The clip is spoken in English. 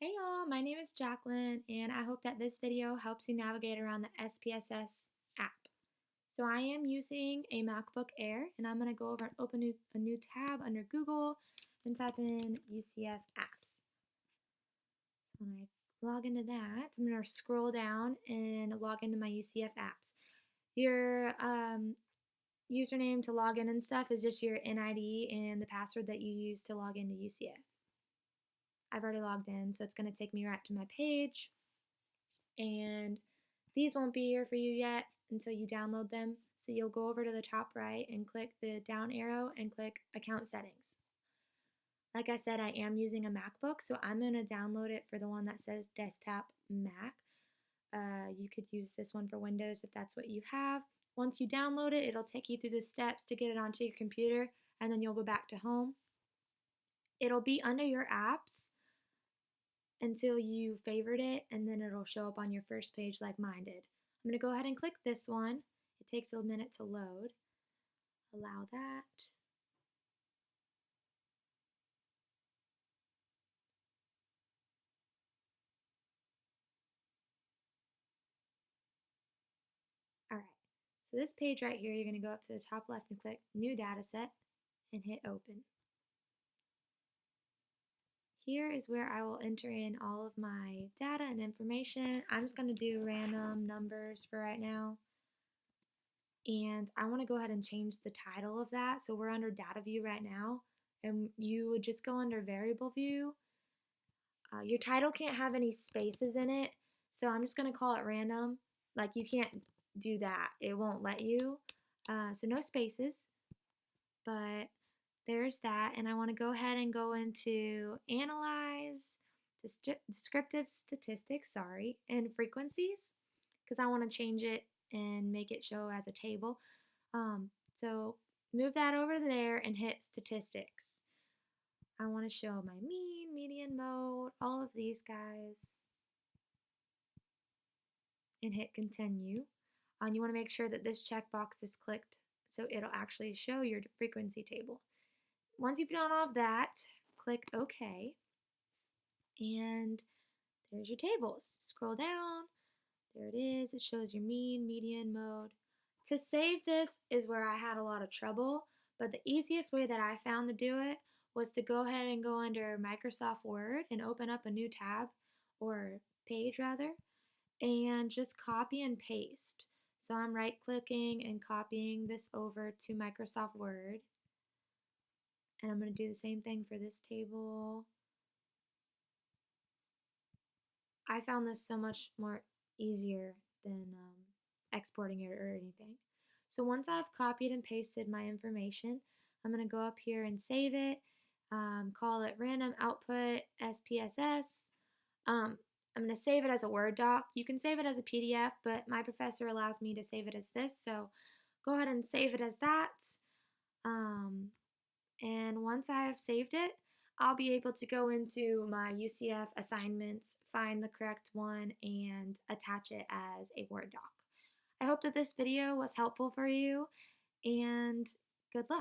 Hey y'all, my name is Jacqueline, and I hope that this video helps you navigate around the SPSS app. So I am using a MacBook Air, and I'm going to go over and open a new tab under Google and type in UCF apps. So when I log into that, I'm going to scroll down and log into my UCF apps. Your username to log in and stuff is just your NID and the password that you use to log into UCF. I've already logged in, so it's going to take me right to my page. And these won't be here for you yet until you download them. So you'll go over to the top right and click the down arrow and click account settings. Like I said, I am using a MacBook, so I'm going to download it for the one that says desktop Mac. You could use this one for Windows if that's what you have. Once you download it, it'll take you through the steps to get it onto your computer, and then you'll go back to home. It'll be under your apps until you favorite it, and then it'll show up on your first page like mine did. I'm going to go ahead and click this one. It takes a minute to load. Allow that. Alright, so this page right here, you're going to go up to the top left and click New Dataset and hit Open. Here is where I will enter in all of my data and information. I'm just going to do random numbers for right now. And I want to go ahead and change the title of that. So we're under Data View right now, and you would just go under Variable View. Your title can't have any spaces in it, so I'm just going to call it random. Like, you can't do that. It won't let you. So no spaces, but there's that. And I want to go ahead and go into Analyze, Descriptive Statistics, and Frequencies, because I want to change it and make it show as a table. So move that over there and hit Statistics. I want to show my mean, median, mode, all of these guys, and hit Continue. And you want to make sure that this checkbox is clicked so it'll actually show your frequency table. Once you've done all of that, click OK, and there's your tables. Scroll down. There it is. It shows your mean, median, mode. To save this is where I had a lot of trouble, but the easiest way that I found to do it was to go ahead and go under Microsoft Word and open up a new tab, or page rather, and just copy and paste. So I'm right clicking and copying this over to Microsoft Word. And I'm going to do the same thing for this table. I found this so much more easier than exporting it or anything. So once I've copied and pasted my information, I'm going to go up here and save it, call it Random Output SPSS. I'm going to save it as a Word doc. You can save it as a PDF, but my professor allows me to save it as this, so go ahead and save it as that. And once I have saved it, I'll be able to go into my UCF assignments, find the correct one, and attach it as a Word doc. I hope that this video was helpful for you, and good luck.